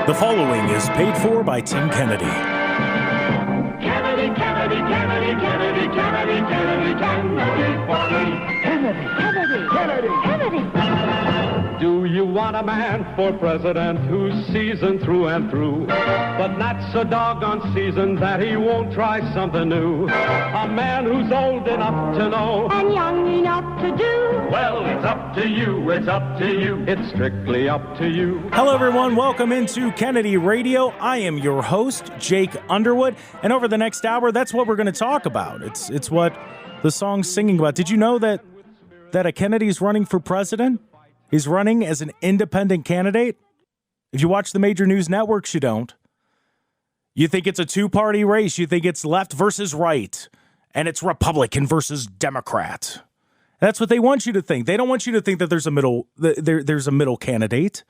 The following is paid for by Team Kennedy. Kennedy, Kennedy, Kennedy, Kennedy, Kennedy, Kennedy, Kennedy for me. Kennedy, Kennedy, Kennedy, Kennedy. Do you want a man for president who's seasoned through and through, but not so doggone seasoned that he won't try something new? A man who's old enough to know And young enough to do. well, it's up to you, it's up to you, it's strictly up to you. Hello, everyone. Welcome into Kennedy Radio. I am your host, Jake Underwood, and over the next hour, that's what we're going to talk about. It's what the song's singing about. Did you know that a Kennedy's running for president? He's running as an independent candidate. If you watch the major news networks, you don't. You think it's a two-party race. You think it's left versus right, and it's Republican versus Democrat. That's what they want you to think. They don't want you to think that there's a middle candidate.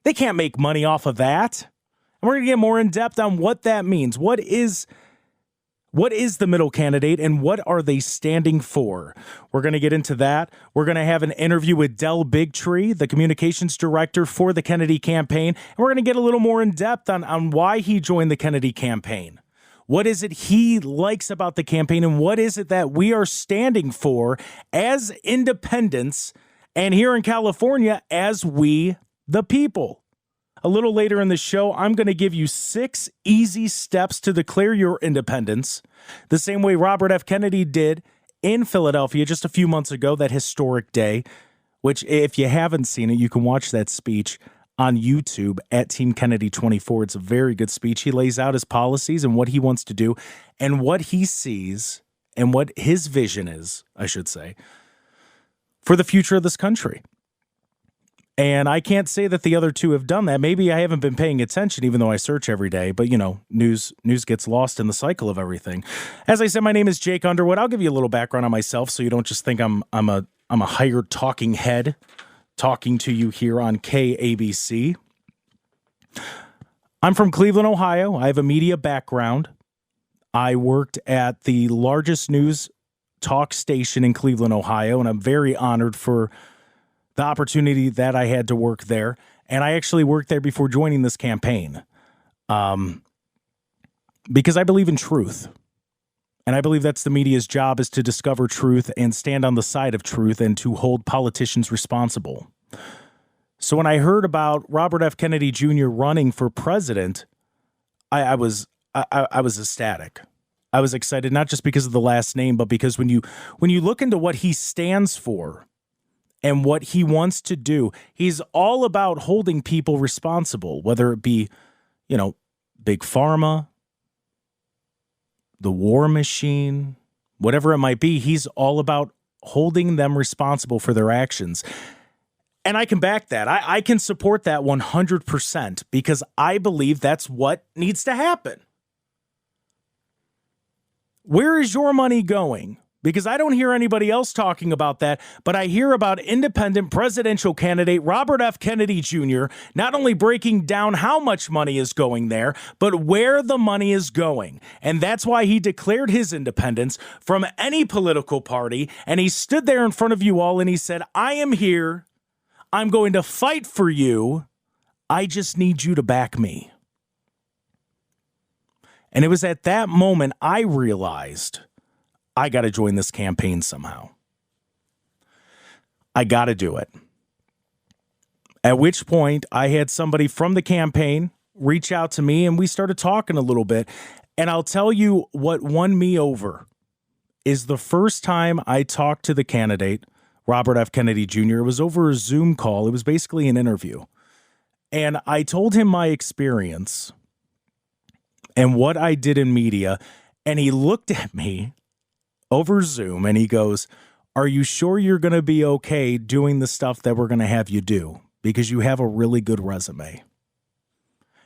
They can't make money off of that. And we're going to get more in depth on what that means. What is the middle candidate and what are they standing for? We're going to get into that. We're going to have an interview with Del Bigtree, the communications director for the Kennedy campaign. And we're going to get a little more in depth on why he joined the Kennedy campaign. What is it he likes about the campaign and what is it that we are standing for as independents and here in California as we the people? A little later in the show, I'm going to give you 6 easy steps to declare your independence, the same way Robert F. Kennedy did in Philadelphia just a few months ago, that historic day, which if you haven't seen it, you can watch that speech on YouTube at Team Kennedy 24. It's a very good speech. He lays out his policies and what he wants to do and what he sees and what his vision is, I should say, for the future of this country. And I can't say that the other two have done that. Maybe I haven't been paying attention, even though I search every day. But, you know, news gets lost in the cycle of everything. As I said, my name is Jake Underwood. I'll give you a little background on myself so you don't just think I'm a hired talking head talking to you here on KABC. I'm from Cleveland, Ohio. I have a media background. I worked at the largest news talk station in Cleveland, Ohio, and I'm very honored for the opportunity that I had to work there. And I actually worked there before joining this campaign because I believe in truth. And I believe that's the media's job, is to discover truth and stand on the side of truth and to hold politicians responsible. So when I heard about Robert F. Kennedy Jr. running for president, I was ecstatic. I was excited, not just because of the last name, but because when you look into what he stands for and what he wants to do, he's all about holding people responsible, whether it be, you know, Big Pharma, the war machine, whatever it might be. He's all about holding them responsible for their actions. And I can back that. I can support that 100% because I believe that's what needs to happen. Where is your money going? Because I don't hear anybody else talking about that, but I hear about independent presidential candidate Robert F. Kennedy Jr. not only breaking down how much money is going there, but where the money is going. And that's why he declared his independence from any political party. And he stood there in front of you all and he said, I am here. I'm going to fight for you. I just need you to back me. And it was at that moment I realized I got to join this campaign somehow. I got to do it. At which point I had somebody from the campaign reach out to me and we started talking a little bit. And I'll tell you what won me over is the first time I talked to the candidate, Robert F. Kennedy Jr. It was over a Zoom call. It was basically an interview. And I told him my experience and what I did in media. And he looked at me over Zoom and he goes, are you sure you're going to be okay doing the stuff that we're going to have you do? Because you have a really good resume.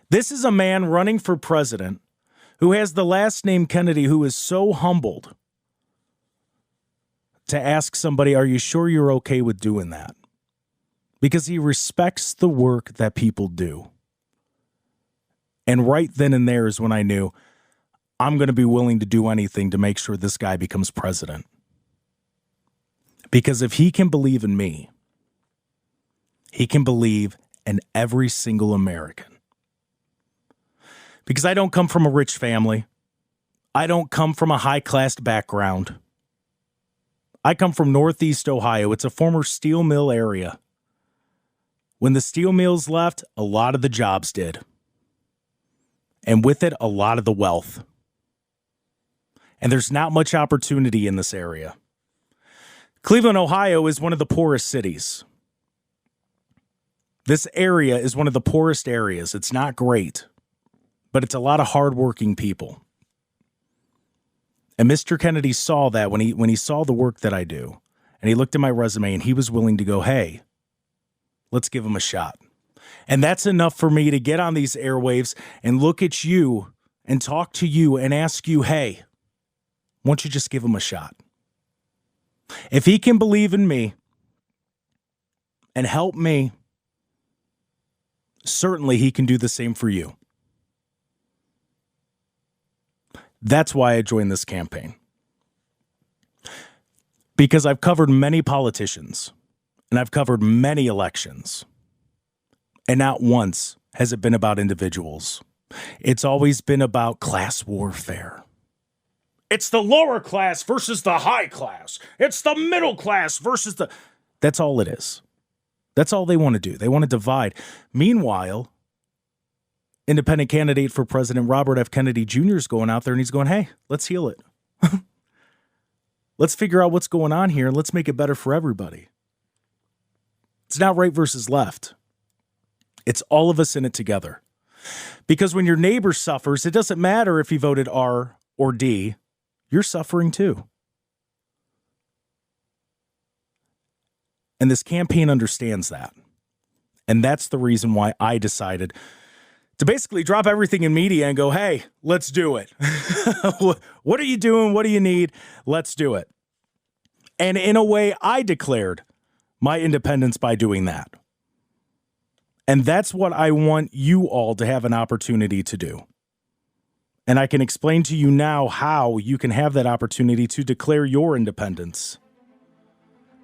This is a man running for president who has the last name Kennedy, who is so humbled to ask somebody, are you sure you're okay with doing that? Because he respects the work that people do. And right then and there is when I knew I'm going to be willing to do anything to make sure this guy becomes president. Because if he can believe in me, he can believe in every single American. because I don't come from a rich family. I don't come from a high-class background. I come from Northeast Ohio. It's a former steel mill area. When the steel mills left, a lot of the jobs did. And with it, a lot of the wealth. And there's not much opportunity in this area. Cleveland, Ohio is one of the poorest cities. This area is one of the poorest areas. It's not great, but it's a lot of hardworking people. And Mr. Kennedy saw that when he saw the work that I do, and he looked at my resume and he was willing to go, hey, let's give him a shot. And that's enough for me to get on these airwaves and look at you and talk to you and ask you, hey, why don't you just give him a shot? If he can believe in me and help me, certainly he can do the same for you. That's why I joined this campaign. Because I've covered many politicians and I've covered many elections. And not once has it been about individuals. It's always been about class warfare. It's the lower class versus the high class. It's the middle class versus the... That's all it is. That's all they want to do. They want to divide. Meanwhile, independent candidate for President Robert F. Kennedy Jr. is going out there and he's going, hey, let's heal it. Let's figure out what's going on here and let's make it better for everybody. It's not right versus left. It's all of us in it together. Because when your neighbor suffers, it doesn't matter if he voted R or D. You're suffering too. And this campaign understands that. And that's the reason why I decided to basically drop everything in media and go, hey, let's do it. What are you doing? What do you need? Let's do it. And in a way, I declared my independence by doing that. And that's what I want you all to have an opportunity to do. And I can explain to you now how you can have that opportunity to declare your independence.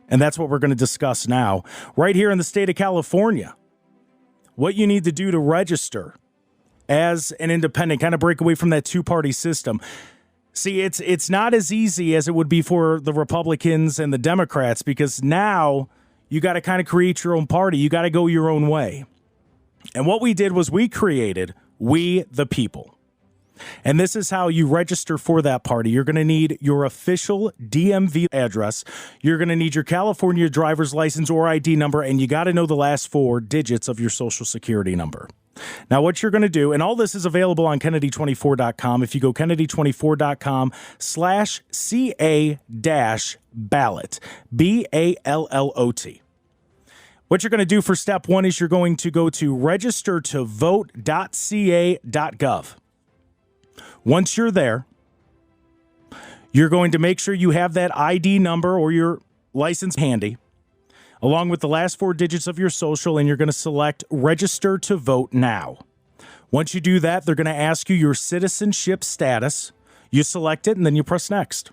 And that's what we're going to discuss now, right here in the state of California. What you need to do to register as an independent, kind of break away from that two-party system. See, it's not as easy as it would be for the Republicans and the Democrats, because now you got to kind of create your own party. You got to go your own way. And what we did was we created We the People. And this is how you register for that party. You're going to need your official DMV address. You're going to need your California driver's license or ID number, and you got to know the last 4 digits of your social security number. Now, what you're going to do, and all this is available on Kennedy24.com. If you go Kennedy24.com/CA-ballot, BALLOT. What you're going to do for step 1 is you're going to go to registertovote.ca.gov. Once you're there, you're going to make sure you have that ID number or your license handy, along with the last 4 digits of your social, and you're going to select Register to Vote Now. Once you do that, they're going to ask you your citizenship status. You select it, and then you press Next.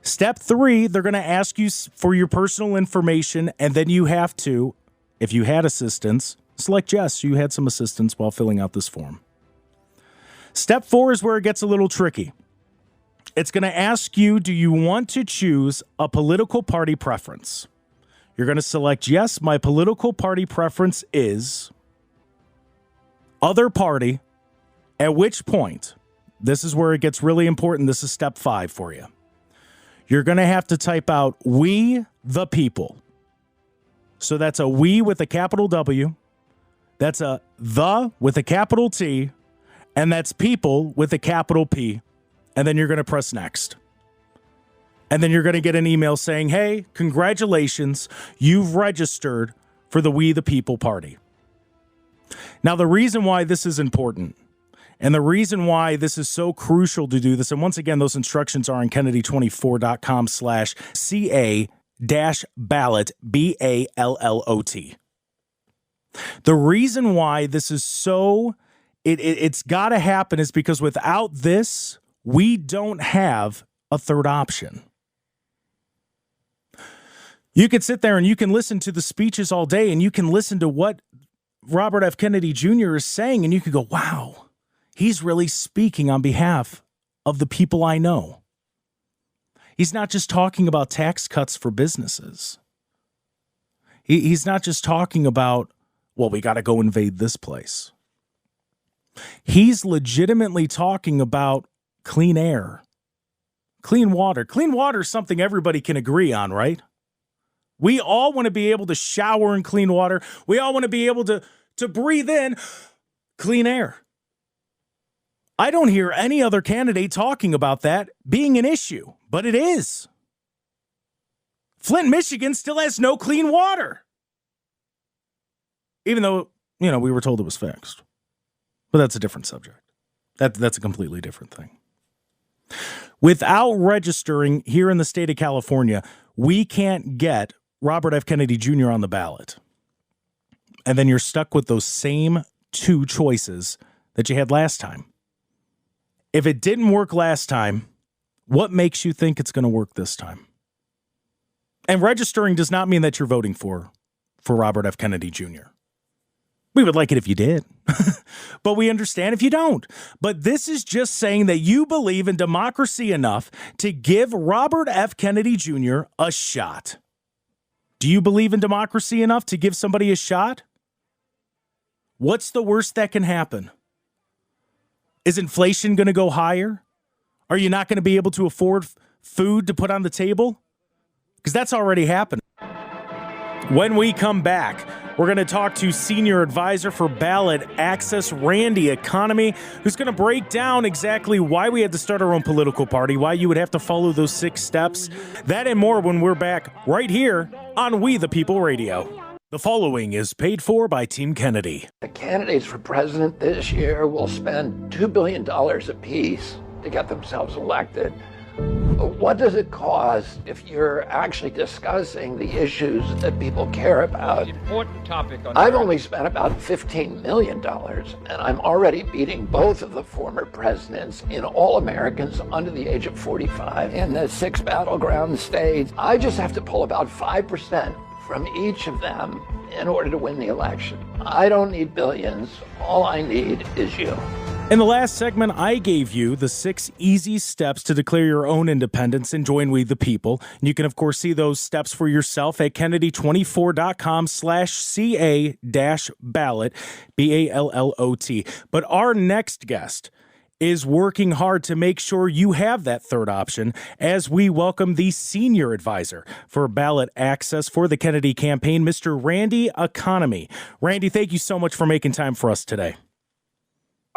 Step 3, they're going to ask you for your personal information, and then you have to, if you had assistance, select yes, you had some assistance while filling out this form. Step 4 is where it gets a little tricky. It's going to ask you, do you want to choose a political party preference? You're going to select yes, my political party preference is other party, at which point, this is where it gets really important. This is step 5 for you. You're going to have to type out We the People. So that's a we with a capital W. That's a the with a capital T. And that's people with a capital P. And then you're going to press Next. And then you're going to get an email saying, hey, congratulations, you've registered for the We the People Party. Now, the reason why this is important and the reason why this is so crucial to do this, and once again, those instructions are on Kennedy24.com/CA-ballot, BALLOT. The reason why this is so... It's got to happen is because without this, we don't have a third option. You could sit there and you can listen to the speeches all day and you can listen to what Robert F. Kennedy Jr. is saying and you can go, wow, he's really speaking on behalf of the people I know. He's not just talking about tax cuts for businesses. He's not just talking about, well, we got to go invade this place. He's legitimately talking about clean air, clean water. Clean water is something everybody can agree on, right? We all want to be able to shower in clean water. We all want to be able to breathe in clean air. I don't hear any other candidate talking about that being an issue, but it is. Flint, Michigan still has no clean water. Even though, we were told it was fixed. But that's a different subject. That's a completely different thing. Without registering here in the state of California, we can't get Robert F. Kennedy Jr. on the ballot. And then you're stuck with those same two choices that you had last time. If it didn't work last time, what makes you think it's going to work this time? And registering does not mean that you're voting for Robert F. Kennedy Jr. We would like it if you did, but we understand if you don't. But this is just saying that you believe in democracy enough to give Robert F. Kennedy Jr. a shot. Do you believe in democracy enough to give somebody a shot? What's the worst that can happen? Is inflation going to go higher? Are you not going to be able to afford food to put on the table? Because that's already happened. When we come back, we're going to talk to Senior Advisor for Ballot Access, Randy Economy, who's going to break down exactly why we had to start our own political party, why you would have to follow those 6 steps. That and more when we're back right here on We the People Radio. The following is paid for by Team Kennedy. The candidates for president this year will spend $2 billion apiece to get themselves elected. What does it cost if you're actually discussing the issues that people care about? Important topic on I've only spent about $15 million, and I'm already beating both of the former presidents in all Americans under the age of 45 in the 6 battleground states. I just have to pull about 5% from each of them in order to win the election. I don't need billions. All I need is you. In the last segment, I gave you the 6 easy steps to declare your own independence and join We the People. And you can, of course, see those steps for yourself at Kennedy24.com/CA-ballot, BALLOT. But our next guest is working hard to make sure you have that third option as we welcome the Senior Advisor for Ballot Access for the Kennedy campaign, Mr. Randy Economy. Randy, thank you so much for making time for us today.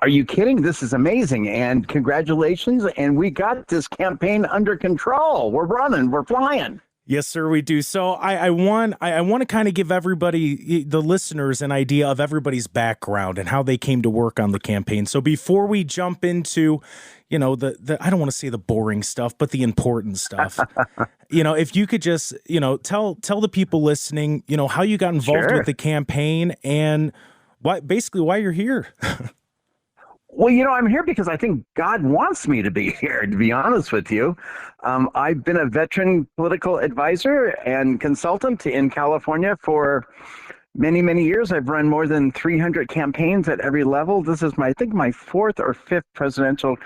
Are you kidding? This is amazing. And congratulations. And we got this campaign under control. We're running. We're flying. Yes, sir, we do. So I want to kind of give everybody, the listeners, an idea of everybody's background and how they came to work on the campaign. So before we jump into, the I don't want to say the boring stuff, but the important stuff, if you could just, tell the people listening, how you got involved with the campaign and why you're here. Well, I'm here because I think God wants me to be here, to be honest with you. I've been a veteran political advisor and consultant in California for many, many years. I've run more than 300 campaigns at every level. This is my 4th or 5th presidential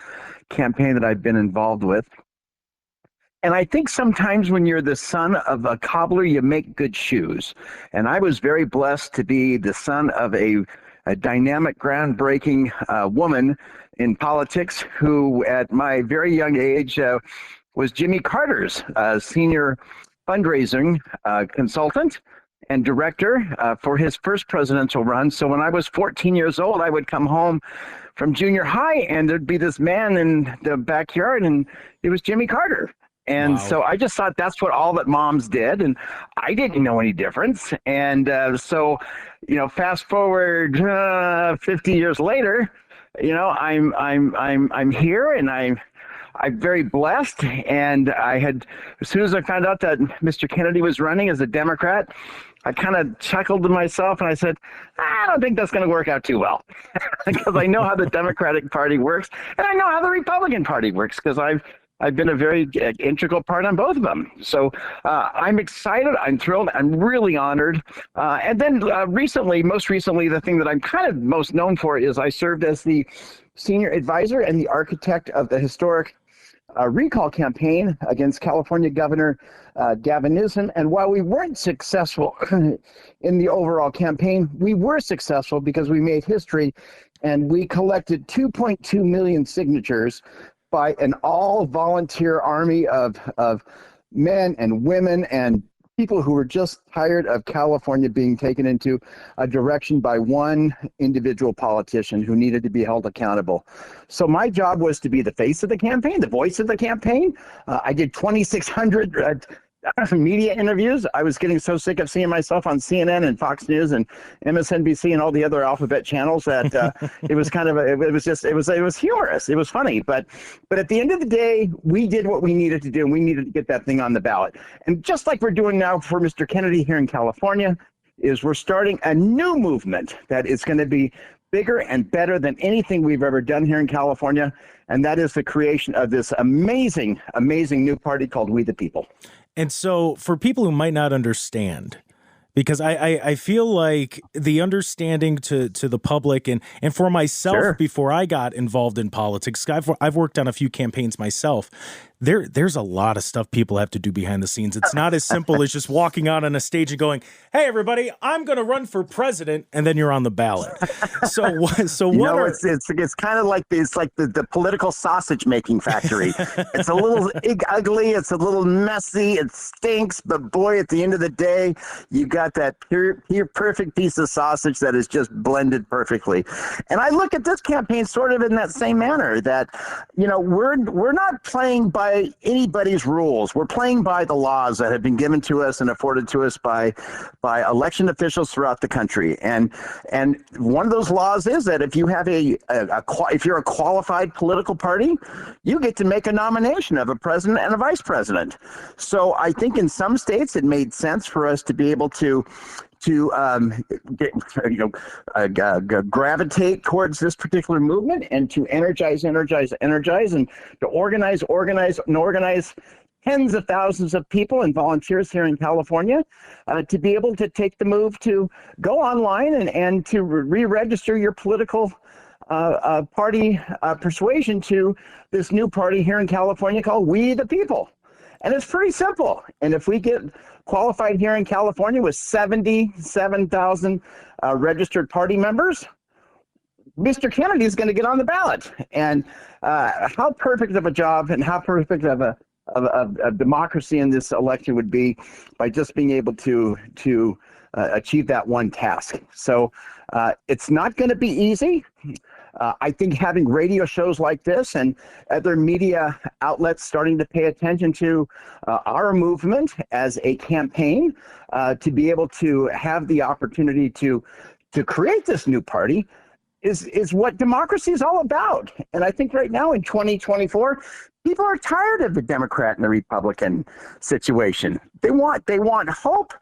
campaign that I've been involved with. And I think sometimes when you're the son of a cobbler, you make good shoes. And I was very blessed to be the son of a dynamic, groundbreaking woman in politics who, at my very young age, was Jimmy Carter's senior fundraising consultant and director for his first presidential run. So when I was 14 years old, I would come home from junior high and there'd be this man in the backyard and it was Jimmy Carter. And so I just thought that's what all that moms did, and I didn't know any difference. And so, fast forward 50 years later, I'm here, and I'm very blessed. And as soon as I found out that Mr. Kennedy was running as a Democrat, I kind of chuckled to myself and I said, I don't think that's going to work out too well because I know how the Democratic Party works and I know how the Republican Party works because I've been a very integral part on both of them. So I'm excited. I'm thrilled. I'm really honored. And then most recently, the thing that I'm kind of most known for is I served as the senior advisor and the architect of the historic recall campaign against California Governor Gavin Newsom. And while we weren't successful in the overall campaign, we were successful because we made history and we collected 2.2 million signatures by an all-volunteer army of men and women and people who were just tired of California being taken into a direction by one individual politician who needed to be held accountable. So my job was to be the face of the campaign, the voice of the campaign. I did 2,600 media interviews. I was getting so sick of seeing myself on CNN and Fox News and MSNBC and all the other alphabet channels that it was kind of it was humorous. It was funny, but at the end of the day, we did what we needed to do, and we needed to get that thing on the ballot. And just like we're doing now for Mr. Kennedy here in California, is we're starting a new movement that is going to be bigger and better than anything we've ever done here in California, and that is the creation of this amazing, amazing new party called We the People. And so for people who might not understand, because I feel like the understanding to the public and for myself, Sure. before I got involved in politics, I've worked on a few campaigns myself. There's a lot of stuff people have to do behind the scenes. It's not as simple as just walking out on a stage and going, "Hey, everybody, I'm going to run for president," and then you're on the ballot. So what it's kind of like the political sausage making factory. It's a little ugly, it's a little messy, it stinks, but boy, at the end of the day, you got that pure perfect piece of sausage that is just blended perfectly. And I look at this campaign sort of in that same manner, that we're not playing by anybody's rules. We're playing by the laws that have been given to us and afforded to us by election officials throughout the country. And one of those laws is that if you have if you're a qualified political party, you get to make a nomination of a president and a vice president. So I think in some states it made sense for us to be able to gravitate towards this particular movement and to energize, and to organize tens of thousands of people and volunteers here in California to be able to take the move to go online and to re-register your political party persuasion to this new party here in California called We the People. And it's pretty simple. And if we get qualified here in California with 77,000 registered party members, Mr. Kennedy is going to get on the ballot. And how perfect of a job and how perfect of a democracy in this election would be by just being able to achieve that one task. So it's not going to be easy. I think having radio shows like this and other media outlets starting to pay attention to our movement as a campaign to be able to have the opportunity to create this new party is what democracy is all about. And I think right now in 2024, people are tired of the Democrat and the Republican situation. They want hope.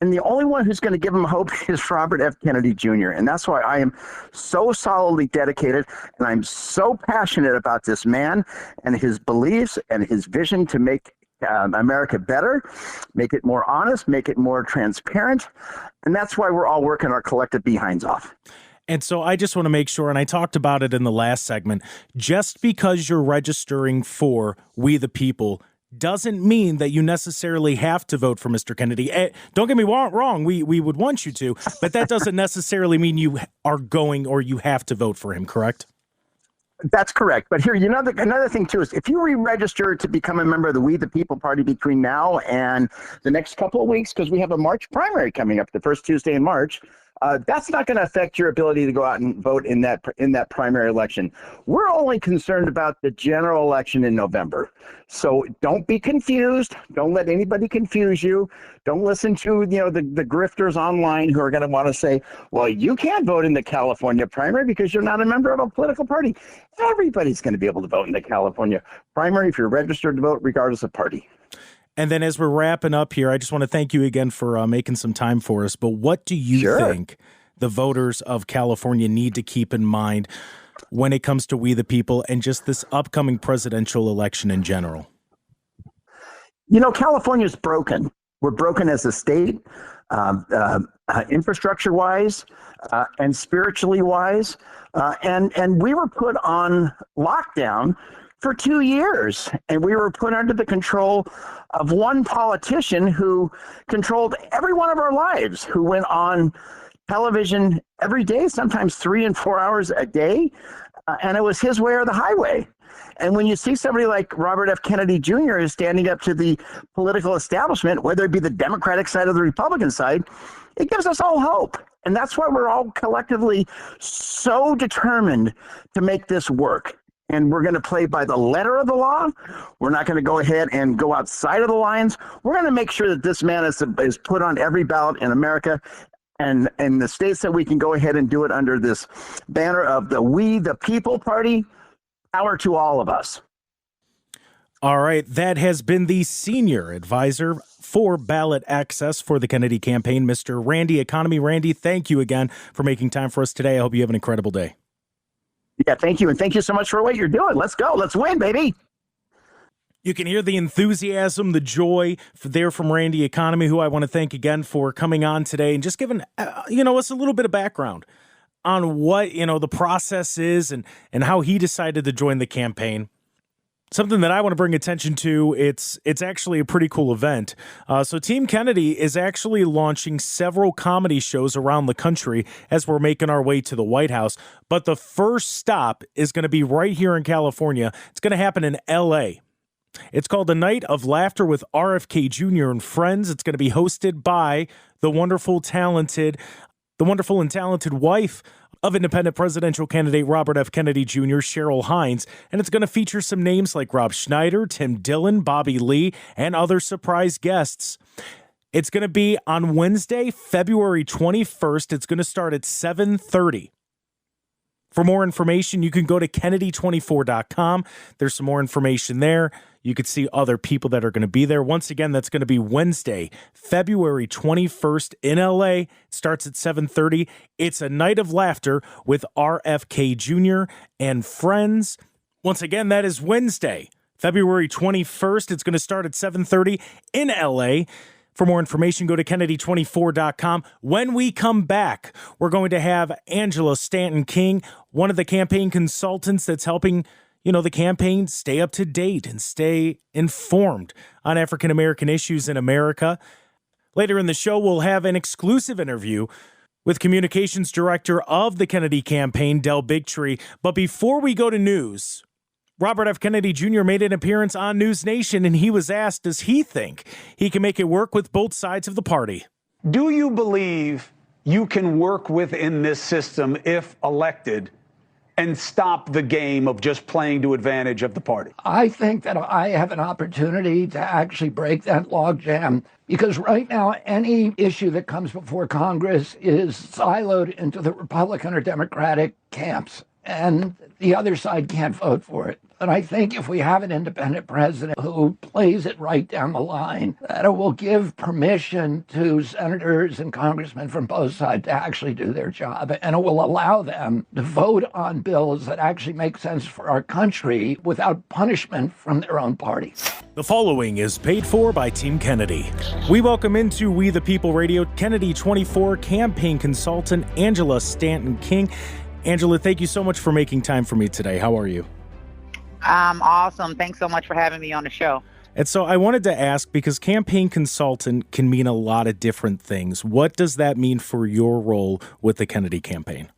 And the only one who's going to give them hope is Robert F. Kennedy Jr. And that's why I am so solidly dedicated and I'm so passionate about this man and his beliefs and his vision to make America better, make it more honest, make it more transparent. And that's why we're all working our collective behinds off. And so I just want to make sure, and I talked about it in the last segment, just because you're registering for We the People doesn't mean that you necessarily have to vote for Mr. Kennedy. Don't get me wrong, we would want you to, but that doesn't necessarily mean you are going or you have to vote for him, correct? That's correct. But here, another thing, too, is if you re-register to become a member of the We the People Party between now and the next couple of weeks, because we have a March primary coming up, the first Tuesday in March, that's not going to affect your ability to go out and vote in that primary election. We're only concerned about the general election in November. So don't be confused. Don't let anybody confuse you. Don't listen to the grifters online who are going to want to say, well, you can't vote in the California primary because you're not a member of a political party. Everybody's going to be able to vote in the California primary if you're registered to vote, regardless of party. And then as we're wrapping up here, I just want to thank you again for making some time for us. But what do you think the voters of California need to keep in mind when it comes to We the People and just this upcoming presidential election in general? California's broken. We're broken as a state, infrastructure-wise and spiritually-wise. And we were put on lockdown for 2 years, and we were put under the control of one politician who controlled every one of our lives, who went on television every day, sometimes 3 and 4 hours a day, and it was his way or the highway. And when you see somebody like Robert F. Kennedy Jr. is standing up to the political establishment, whether it be the Democratic side or the Republican side, it gives us all hope. And that's why we're all collectively so determined to make this work. And we're going to play by the letter of the law. We're not going to go ahead and go outside of the lines. We're going to make sure that this man is put on every ballot in America. And in the states that we can go ahead and do it under this banner of the We the People Party, power to all of us. All right, that has been the senior advisor for ballot access for the Kennedy campaign, Mr. Randy Economy. Randy, thank you again for making time for us today. I hope you have an incredible day. Yeah, thank you. And thank you so much for what you're doing. Let's go. Let's win, baby. You can hear the enthusiasm, the joy there from Randy Economy, who I want to thank again for coming on today and just giving us a little bit of background on what the process is and how he decided to join the campaign. Something that I want to bring attention to, it's actually a pretty cool event. So Team Kennedy is actually launching several comedy shows around the country as we're making our way to the White House. But the first stop is going to be right here in California. It's going to happen in L.A. It's called The Night of Laughter with RFK Jr. and Friends. It's going to be hosted by the wonderful and talented wife of independent presidential candidate Robert F. Kennedy Jr., Cheryl Hines, and it's going to feature some names like Rob Schneider, Tim Dillon, Bobby Lee, and other surprise guests. It's going to be on Wednesday, February 21st. It's going to start at 7:30. For more information, you can go to Kennedy24.com. There's some more information there. You could see other people that are going to be there. Once again, that's going to be Wednesday, February 21st in LA. It starts at 7:30. It's a night of laughter with RFK Jr. and Friends. Once again, that is Wednesday, February 21st. It's going to start at 7:30 in LA. For more information, go to Kennedy24.com. When we come back, we're going to have Angela Stanton King, one of the campaign consultants that's helping the campaign stay up to date and stay informed on African-American issues in America. Later in the show, we'll have an exclusive interview with communications director of the Kennedy campaign, Del Bigtree. But before we go to news, Robert F. Kennedy Jr. made an appearance on News Nation, and he was asked, does he think he can make it work with both sides of the party? Do you believe you can work within this system if elected and stop the game of just playing to advantage of the party? I think that I have an opportunity to actually break that logjam, because right now any issue that comes before Congress is siloed into the Republican or Democratic camps, and the other side can't vote for it. And I think if we have an independent president who plays it right down the line, that it will give permission to senators and congressmen from both sides to actually do their job. And it will allow them to vote on bills that actually make sense for our country without punishment from their own party. The following is paid for by Team Kennedy. We welcome into We the People Radio Kennedy 24 campaign consultant Angela Stanton King. Angela, thank you so much for making time for me today. How are you? I'm awesome. Thanks so much for having me on the show. And so I wanted to ask, because campaign consultant can mean a lot of different things. What does that mean for your role with the Kennedy campaign?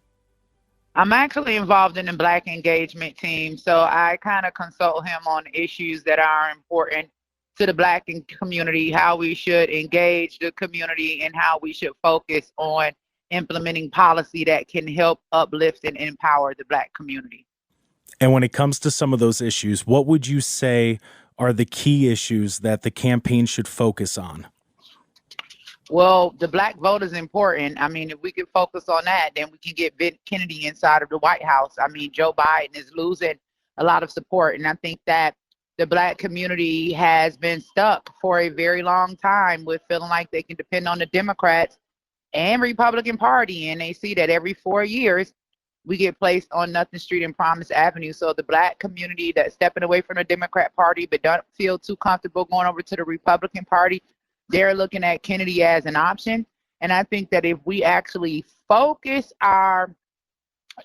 I'm actually involved in the Black engagement team, so I kind of consult him on issues that are important to the Black community, how we should engage the community, and how we should focus on implementing policy that can help uplift and empower the Black community. And when it comes to some of those issues, what would you say are the key issues that the campaign should focus on? Well, the Black vote is important. I mean, if we can focus on that, then we can get Kennedy inside of the White House. I mean, Joe Biden is losing a lot of support, and I think that the Black community has been stuck for a very long time with feeling like they can depend on the Democrats and Republican Party, and they see that every 4 years we get placed on Nothing Street and Promise Avenue. So the Black community that's stepping away from the Democrat Party but don't feel too comfortable going over to the Republican Party, they're looking at Kennedy as an option. And I think that if we actually focus our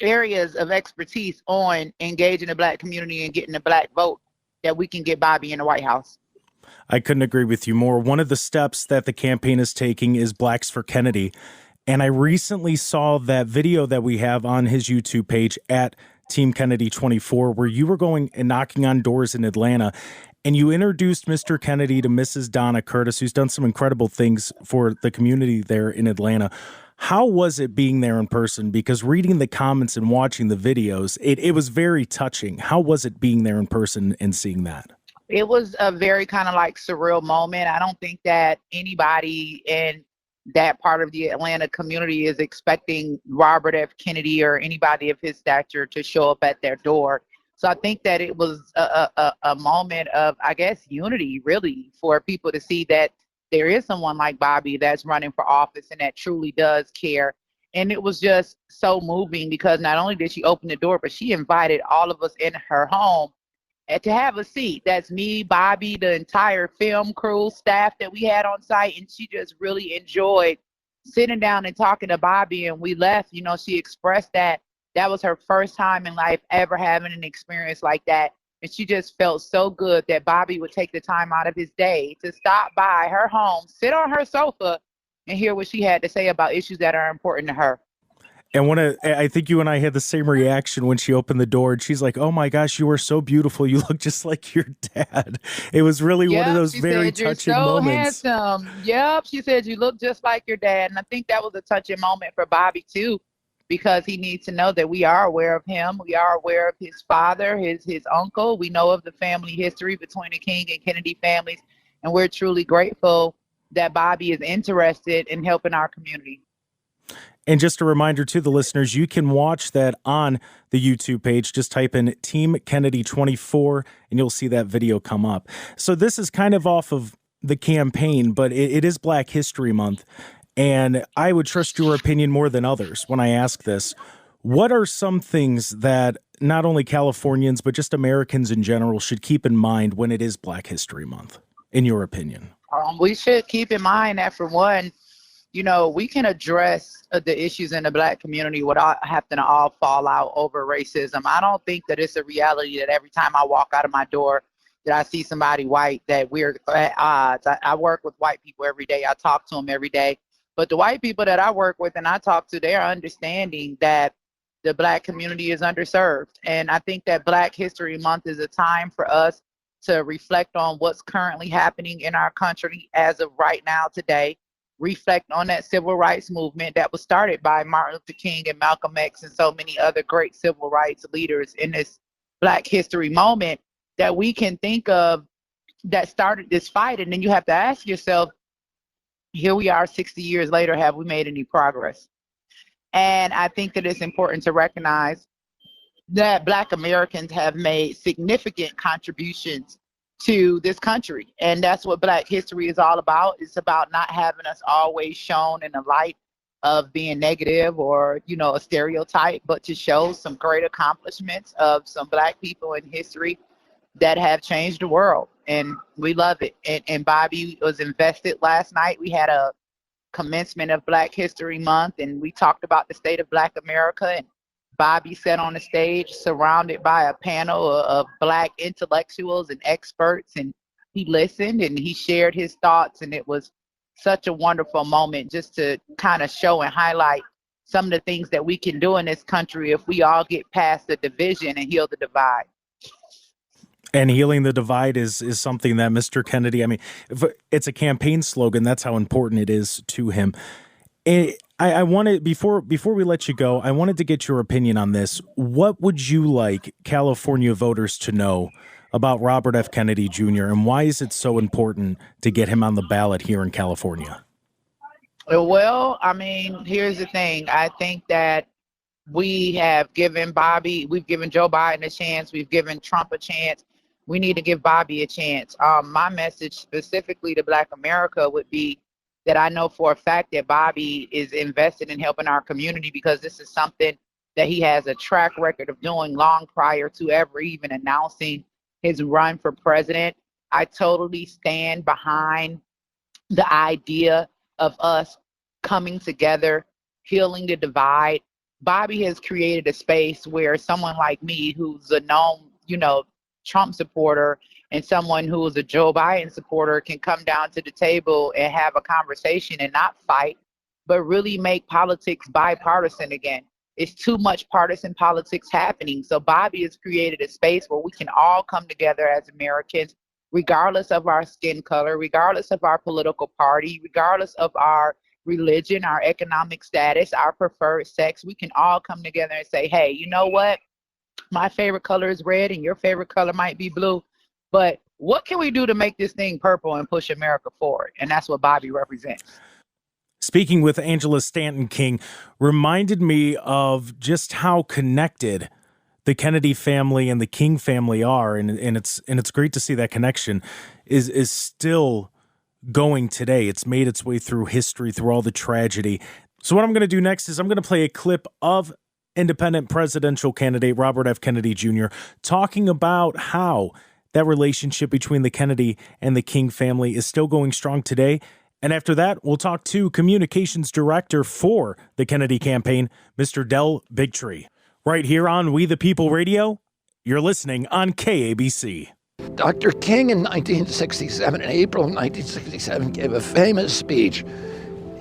areas of expertise on engaging the Black community and getting the Black vote that we can get Bobby in the White House. I couldn't agree with you more. One of the steps that the campaign is taking is Blacks for Kennedy. And I recently saw that video that we have on his YouTube page at Team Kennedy 24, where you were going and knocking on doors in Atlanta, and you introduced Mr. Kennedy to Mrs. Donna Curtis, who's done some incredible things for the community there in Atlanta. How was it being there in person? Because reading the comments and watching the videos, it was very touching. How was it being there in person and seeing that? It was a very kind of like surreal moment. I don't think that anybody in that part of the Atlanta community is expecting Robert F. Kennedy or anybody of his stature to show up at their door. So I think that it was a moment of, I guess, unity, really, for people to see that there is someone like Bobby that's running for office and that truly does care. And it was just so moving because not only did she open the door, but she invited all of us in her home to have a seat. That's me, Bobby, the entire film crew, staff that we had on site. And she just really enjoyed sitting down and talking to Bobby. And we left, you know, she expressed that was her first time in life ever having an experience like that. And she just felt so good that Bobby would take the time out of his day to stop by her home, sit on her sofa, and hear what she had to say about issues that are important to her. And I think you and I had the same reaction when she opened the door and she's like, "Oh my gosh, you are so beautiful. You look just like your dad." It was really one of those very touching moments. You're so handsome. Yep. She said, "You look just like your dad." And I think that was a touching moment for Bobby too, because he needs to know that we are aware of him. We are aware of his father, his uncle. We know of the family history between the King and Kennedy families. And we're truly grateful that Bobby is interested in helping our community. And just a reminder to the listeners, you can watch that on the YouTube page. Just type in Team Kennedy 24 and you'll see that video come up. So this is kind of off of the campaign, but it is Black History Month. And I would trust your opinion more than others when I ask this. What are some things that not only Californians, but just Americans in general should keep in mind when it is Black History Month, in your opinion? We should keep in mind that, for one, you know, we can address the issues in the Black community without having to all fall out over racism. I don't think that it's a reality that every time I walk out of my door that I see somebody white that we're at odds. I work with white people every day. I talk to them every day. But the white people that I work with and I talk to, they're understanding that the Black community is underserved. And I think that Black History Month is a time for us to reflect on what's currently happening in our country as of right now today. Reflect on that civil rights movement that was started by Martin Luther King and Malcolm X and so many other great civil rights leaders in this Black history moment that we can think of that started this fight. And then you have to ask yourself, here we are 60 years later, have we made any progress? And I think that it's important to recognize that Black Americans have made significant contributions to this country. And that's what Black history is all about. It's about not having us always shown in the light of being negative or, you know, a stereotype, but to show some great accomplishments of some Black people in history that have changed the world. And we love it. And Bobby was invested last night. We had a commencement of Black History Month and we talked about the state of Black America, and Bobby sat on the stage surrounded by a panel of Black intellectuals and experts, and he listened and he shared his thoughts, and it was such a wonderful moment just to kind of show and highlight some of the things that we can do in this country if we all get past the division and heal the divide. And healing the divide is something that Mr. Kennedy, I mean, it's a campaign slogan. That's how important it is to him. I wanted, before we let you go, I wanted to get your opinion on this. What would you like California voters to know about Robert F. Kennedy Jr., and why is it so important to get him on the ballot here in California? Well, I mean, here's the thing. I think that we have given we've given Joe Biden a chance. We've given Trump a chance. We need to give Bobby a chance. My message specifically to Black America would be that I know for a fact that Bobby is invested in helping our community, because this is something that he has a track record of doing long prior to ever even announcing his run for president. I totally stand behind the idea of us coming together, healing the divide, Bobby has created a space where someone like me, who's a known, Trump supporter, and someone who is a Joe Biden supporter can come down to the table and have a conversation and not fight, but really make politics bipartisan again. It's too much partisan politics happening. So Bobby has created a space where we can all come together as Americans, regardless of our skin color, regardless of our political party, regardless of our religion, our economic status, our preferred sex. We can all come together and say, hey, you know what? My favorite color is red and your favorite color might be blue. But what can we do to make this thing purple and push America forward? And that's what Bobby represents. Speaking with Angela Stanton King reminded me of just how connected the Kennedy family and the King family are, and it's great to see that connection is still going today. It's made its way through history, through all the tragedy. So what I'm going to do next is I'm going to play a clip of independent presidential candidate Robert F. Kennedy Jr. talking about how that relationship between the Kennedy and the King family is still going strong today. And after that, we'll talk to communications director for the Kennedy campaign, Mr. Del Bigtree. Right here on We the People Radio, you're listening on KABC. Dr. King in 1967, in April of 1967, gave a famous speech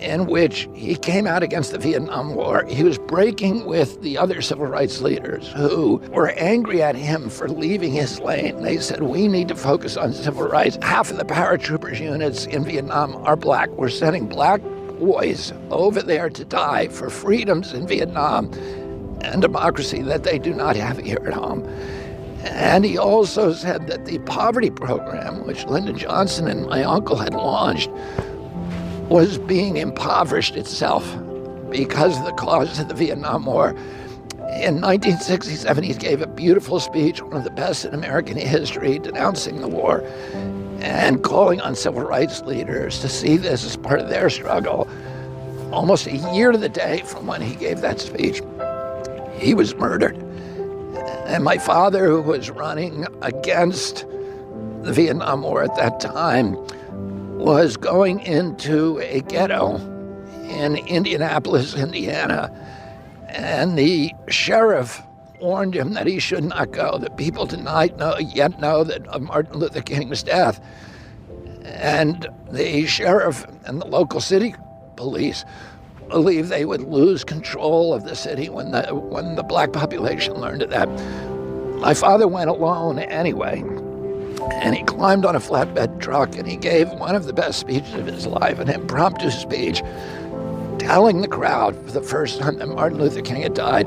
in which he came out against the Vietnam War. He was breaking with the other civil rights leaders who were angry at him for leaving his lane. They said, we need to focus on civil rights. Half of the paratroopers units in Vietnam are black. We're sending black boys over there to die for freedoms in Vietnam and democracy that they do not have here at home. And he also said that the poverty program, which Lyndon Johnson and my uncle had launched, was being impoverished itself because of the cause of the Vietnam War. In 1967, he gave a beautiful speech, one of the best in American history, denouncing the war and calling on civil rights leaders to see this as part of their struggle. Almost a year to the day from when he gave that speech, he was murdered. And my father, who was running against the Vietnam War at that time, was going into a ghetto in Indianapolis, Indiana, and the sheriff warned him that he should not go, that people did not yet know that Martin Luther King's death. And the sheriff and the local city police believed they would lose control of the city when the black population learned of that. My father went alone anyway. And he climbed on a flatbed truck and he gave one of the best speeches of his life, an impromptu speech, telling the crowd for the first time that Martin Luther King had died.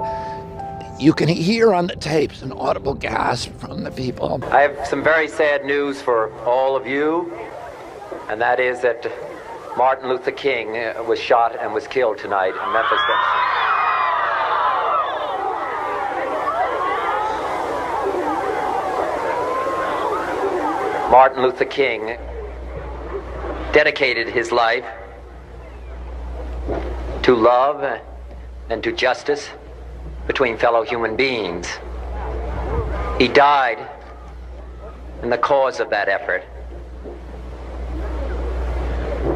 You can hear on the tapes an audible gasp from the people. I have some very sad news for all of you, and that is that Martin Luther King was shot and was killed tonight in Memphis. Martin Luther King dedicated his life to love and to justice between fellow human beings. He died in the cause of that effort.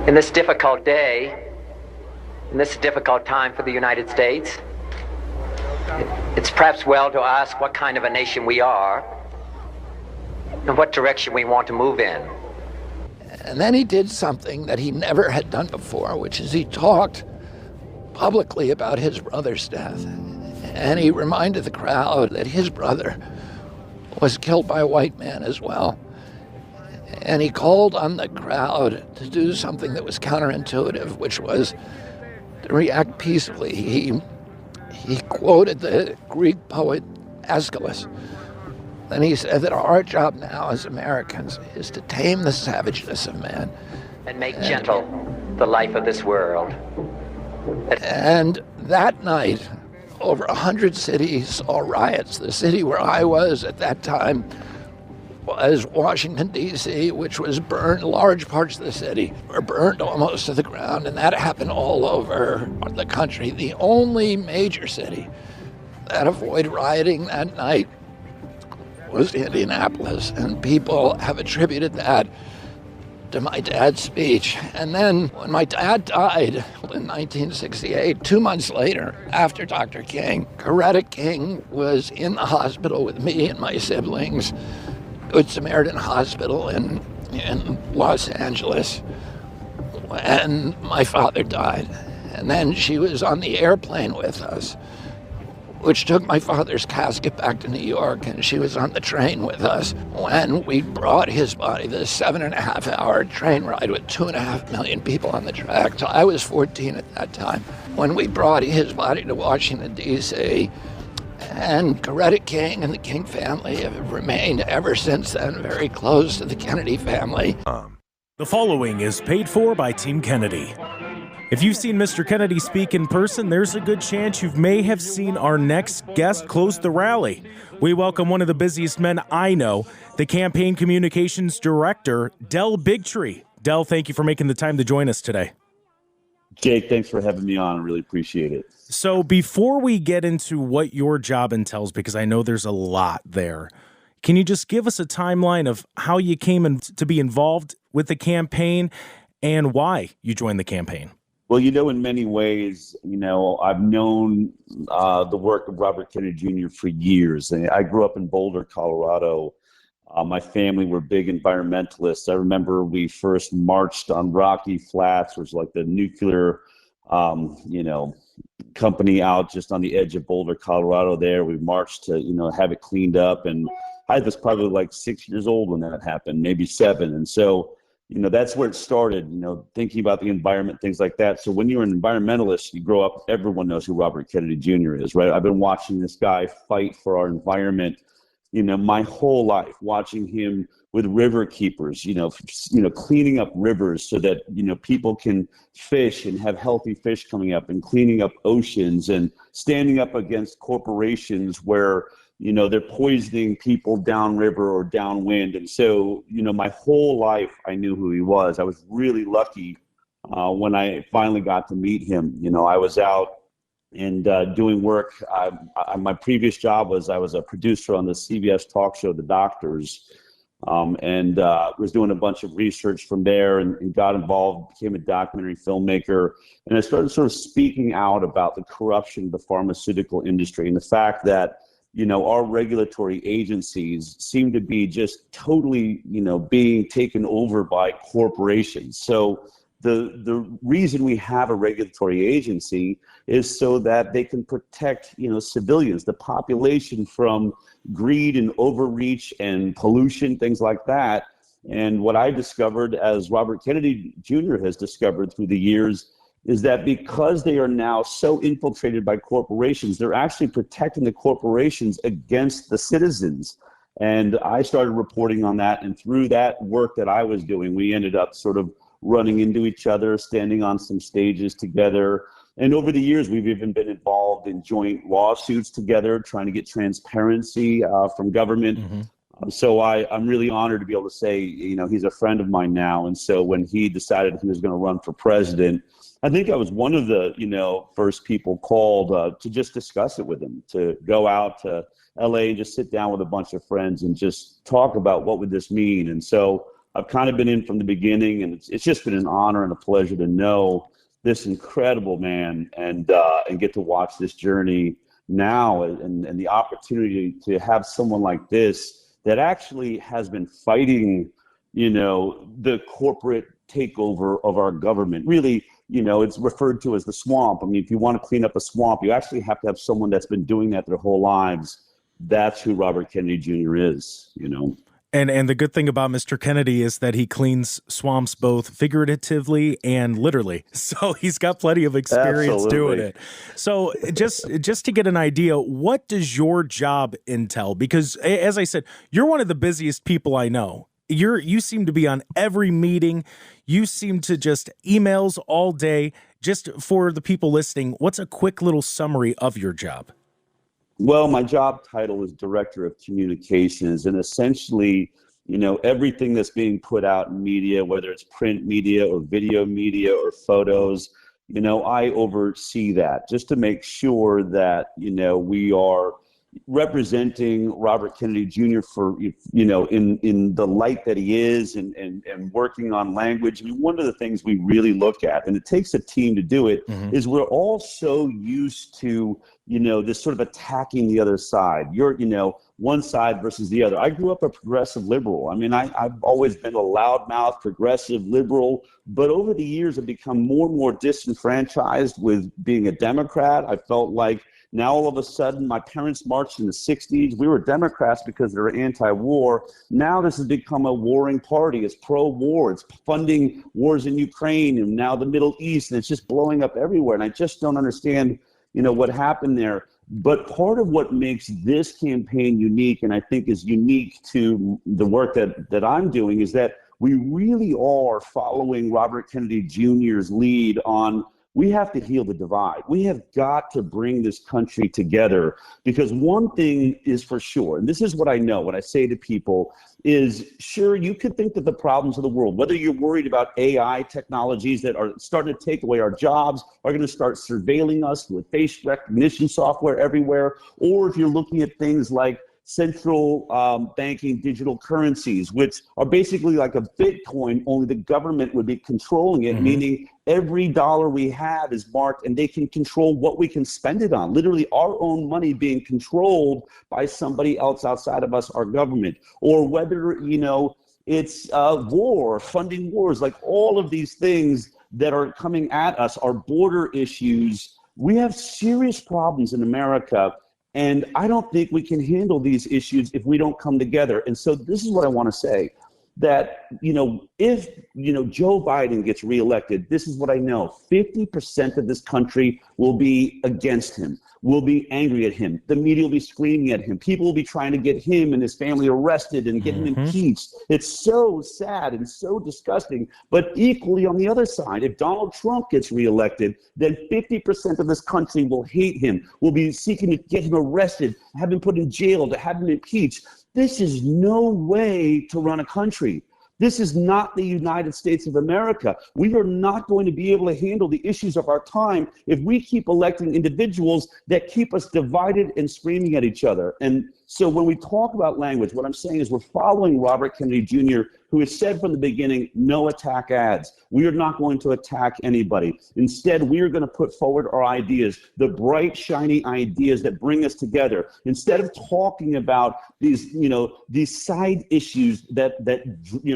In this difficult day, in this difficult time for the United States, it's perhaps well to ask what kind of a nation we are and what direction we want to move in. And then he did something that he never had done before, which is he talked publicly about his brother's death. And he reminded the crowd that his brother was killed by a white man as well. And he called on the crowd to do something that was counterintuitive, which was to react peacefully. He quoted the Greek poet Aeschylus. And he said that our job now as Americans is to tame the savageness of man. And make gentle the life of this world. And that night, over 100 cities saw riots. The city where I was at that time was Washington, D.C., which was burned. Large parts of the city were burned almost to the ground, and that happened all over the country. The only major city that avoided rioting that night was Indianapolis, and people have attributed that to my dad's speech. And then when my dad died in 1968, 2 months later, after Dr. King, Coretta King was in the hospital with me and my siblings, Good Samaritan Hospital in Los Angeles, when my father died. And then she was on the airplane with us, which took my father's casket back to New York, and she was on the train with us when we brought his body, the 7.5-hour train ride with 2.5 million people on the track. So I was 14 at that time when we brought his body to Washington, D.C., and Coretta King and the King family have remained ever since then very close to the Kennedy family. The following is paid for by Team Kennedy. If you've seen Mr. Kennedy speak in person, there's a good chance you may have seen our next guest close the rally. We welcome one of the busiest men I know, the Campaign Communications Director, Del Bigtree. Del, thank you for making the time to join us today. Jake, thanks for having me on. I really appreciate it. So before we get into what your job entails, because I know there's a lot there, can you just give us a timeline of how you came in to be involved with the campaign and why you joined the campaign? Well, in many ways, I've known the work of Robert Kennedy Jr. for years. And I grew up in Boulder, Colorado. My family were big environmentalists. I remember we first marched on Rocky Flats, which was like the nuclear, company out just on the edge of Boulder, Colorado there. We marched to, have it cleaned up. And I was probably like 6 years old when that happened, maybe 7. And so, that's where it started, thinking about the environment, things like that. So when you're an environmentalist, you grow up, everyone knows who Robert Kennedy Jr. is, right? I've been watching this guy fight for our environment, my whole life, watching him with river keepers, cleaning up rivers so that, people can fish and have healthy fish coming up, and cleaning up oceans and standing up against corporations where, they're poisoning people downriver or downwind. And so, my whole life, I knew who he was. I was really lucky when I finally got to meet him. I was out and doing work. My previous job was I was a producer on the CBS talk show, The Doctors, and was doing a bunch of research from there and got involved, became a documentary filmmaker. And I started sort of speaking out about the corruption of the pharmaceutical industry and the fact that our regulatory agencies seem to be just totally, being taken over by corporations. So the reason we have a regulatory agency is so that they can protect, civilians, the population, from greed and overreach and pollution, things like that. And what I discovered, as Robert Kennedy Jr. has discovered through the years, is that because they are now so infiltrated by corporations, they're actually protecting the corporations against the citizens. And I started reporting on that, and through that work that I was doing, we ended up sort of running into each other, standing on some stages together. And over the years, we've even been involved in joint lawsuits together, trying to get transparency from government. Mm-hmm. So I'm really honored to be able to say, he's a friend of mine now. And so when he decided he was going to run for president, I think I was one of the, first people called to just discuss it with him, to go out to LA and just sit down with a bunch of friends and just talk about what would this mean. And so I've kind of been in from the beginning, and it's just been an honor and a pleasure to know this incredible man and get to watch this journey now, and the opportunity to have someone like this that actually has been fighting, the corporate takeover of our government. Really, it's referred to as the swamp. I mean, if you want to clean up a swamp, you actually have to have someone that's been doing that their whole lives. That's who Robert Kennedy Jr. is, And the good thing about Mr. Kennedy is that he cleans swamps both figuratively and literally. So he's got plenty of experience doing it. So just to get an idea, what does your job entail? Because as I said, you're one of the busiest people I know. You seem to be on every meeting. You seem to just emails all day. Just for the people listening, what's a quick little summary of your job? Well, my job title is Director of Communications, and essentially, everything that's being put out in media, whether it's print media or video media or photos, I oversee that just to make sure that, we are, representing Robert Kennedy Jr. for, in the light that he is and working on language. I mean, one of the things we really look at, and it takes a team to do it, is we're all so used to, this sort of attacking the other side. You're, one side versus the other. I grew up a progressive liberal. I mean, I've always been a loudmouth progressive liberal, but over the years I've become more and more disenfranchised with being a Democrat. I felt like now all of a sudden my parents marched in the 60s. We were Democrats because they were anti-war. Now this has become a warring party. It's pro-war. It's funding wars in Ukraine and now the Middle East, and it's just blowing up everywhere. And I just don't understand, what happened there. But part of what makes this campaign unique, and I think is unique to the work that I'm doing, is that we really are following Robert Kennedy Jr.'s lead on we have to heal the divide. We have got to bring this country together, because one thing is for sure, and this is what I know, what I say to people is, sure, you could think that the problems of the world, whether you're worried about AI technologies that are starting to take away our jobs, are going to start surveilling us with face recognition software everywhere, or if you're looking at things like central banking digital currencies, which are basically like a Bitcoin, only the government would be controlling it, meaning every dollar we have is marked and they can control what we can spend it on. Literally our own money being controlled by somebody else outside of us, our government. Or whether, it's war, funding wars, like all of these things that are coming at us, our border issues. We have serious problems in America. And I don't think we can handle these issues if we don't come together. And so this is what I want to say, that, if, Joe Biden gets reelected, this is what I know. 50% of this country will be against him, will be angry at him. The media will be screaming at him. People will be trying to get him and his family arrested and get him impeached. It's so sad and so disgusting. But equally on the other side, if Donald Trump gets reelected, then 50% of this country will hate him, will be seeking to get him arrested, have him put in jail, to have him impeached. This is no way to run a country. This is not the United States of America. We are not going to be able to handle the issues of our time if we keep electing individuals that keep us divided and screaming at each other. And so when we talk about language, what I'm saying is we're following Robert Kennedy Jr., who has said from the beginning, no attack ads. We are not going to attack anybody. Instead, we are going to put forward our ideas, the bright, shiny ideas that bring us together. Instead of talking about these, these side issues that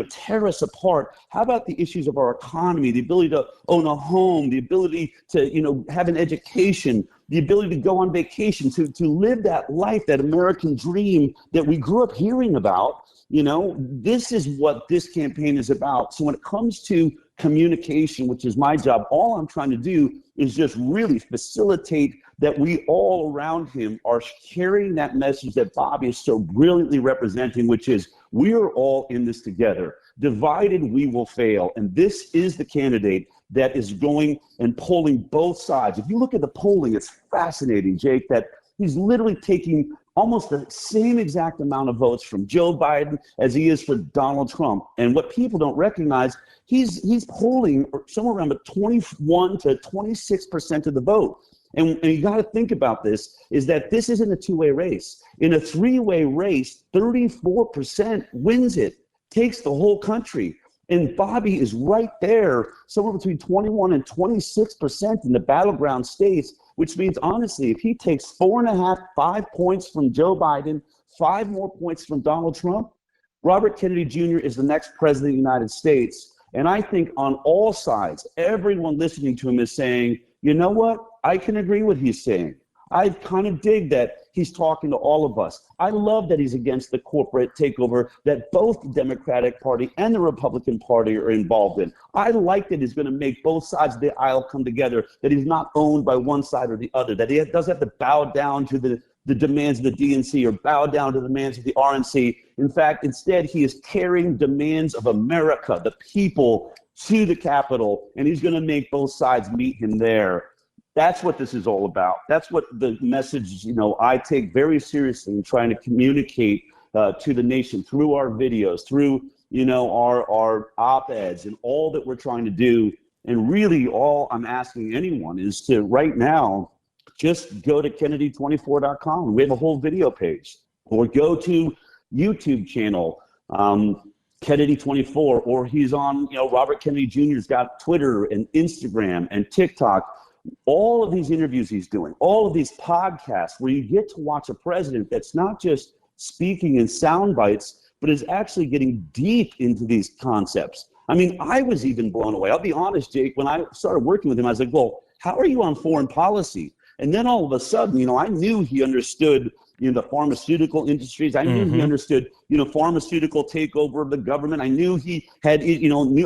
tear us apart, how about the issues of our economy, the ability to own a home, the ability to, have an education, the ability to go on vacation, to live that life, that American dream that we grew up hearing about. This is what this campaign is about. So when it comes to communication, which is my job, all I'm trying to do is just really facilitate that we all around him are carrying that message that Bobby is so brilliantly representing, which is we are all in this together. Divided, we will fail. And this is the candidate that is going and polling both sides. If you look at the polling, it's fascinating, Jake, that he's literally taking almost the same exact amount of votes from Joe Biden as he is for Donald Trump. And what people don't recognize, he's polling somewhere around 21 to 26% of the vote. And you got to think about this, is that this isn't a two-way race. In a three-way race, 34% wins it, takes the whole country. And Bobby is right there, somewhere between 21 and 26% in the battleground states, which means, honestly, if he takes 4.5, 5 points from Joe Biden, 5 more points from Donald Trump, Robert Kennedy Jr. is the next president of the United States. And I think on all sides, everyone listening to him is saying, you know what? I can agree with what he's saying. I kind of dig that he's talking to all of us. I love that he's against the corporate takeover that both the Democratic Party and the Republican Party are involved in. I like that he's going to make both sides of the aisle come together, that he's not owned by one side or the other, that he doesn't have to bow down to the demands of the DNC or bow down to the demands of the RNC. In fact, instead, he is carrying demands of America, the people, to the Capitol, and he's going to make both sides meet him there. That's what this is all about. That's what the message, I take very seriously in trying to communicate to the nation through our videos, through, our op-eds and all that we're trying to do. And really all I'm asking anyone is to right now just go to Kennedy24.com. We have a whole video page. Or go to YouTube channel, Kennedy24, or he's on, Robert Kennedy Jr.'s got Twitter and Instagram and TikTok. All of these interviews he's doing, all of these podcasts where you get to watch a president that's not just speaking in sound bites, but is actually getting deep into these concepts. I mean, I was even blown away. I'll be honest, Jake, when I started working with him, I was like, well, how are you on foreign policy? And then all of a sudden, I knew he understood the pharmaceutical industries. I knew he understood, pharmaceutical takeover of the government. I knew he had,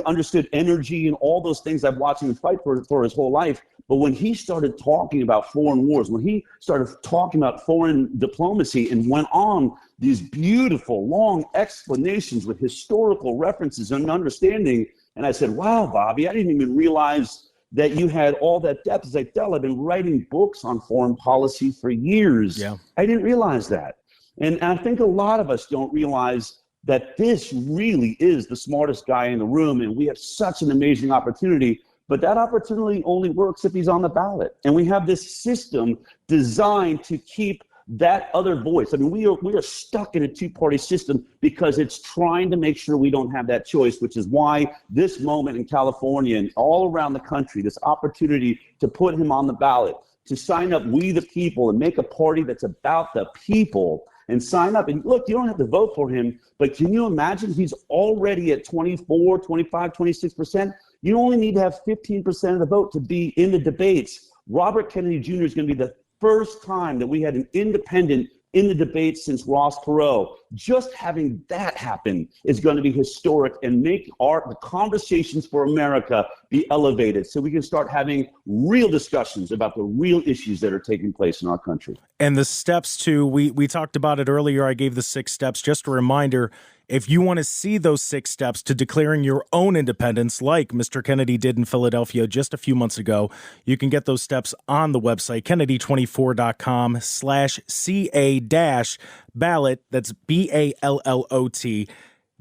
understood energy and all those things I've watched him fight for his whole life. But when he started talking about foreign wars, when he started talking about foreign diplomacy and went on these beautiful, long explanations with historical references and understanding, and I said, wow, Bobby, I didn't even realize that you had all that depth. As I tell, I've been writing books on foreign policy for years. Yeah. I didn't realize that. And I think a lot of us don't realize that this really is the smartest guy in the room, and we have such an amazing opportunity. But that opportunity only works if he's on the ballot. And we have this system designed to keep that other voice. I mean, we are stuck in a two-party system because it's trying to make sure we don't have that choice, which is why this moment in California and all around the country, this opportunity to put him on the ballot, to sign up We the People and make a party that's about the people and sign up. And look, you don't have to vote for him, but can you imagine he's already at 24, 25, 26%? You only need to have 15% of the vote to be in the debates. Robert Kennedy Jr. is going to be the first time that we had an independent in the debates since Ross Perot. Just having that happen is going to be historic and make the conversations for America be elevated so we can start having real discussions about the real issues that are taking place in our country. And the steps to, we talked about it earlier, I gave the 6 steps. Just a reminder, if you want to see those 6 steps to declaring your own independence, like Mr. Kennedy did in Philadelphia just a few months ago, you can get those steps on the website, Kennedy24.com/CA-ballot. That's BALLOT.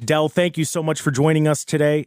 Del, thank you so much for joining us today.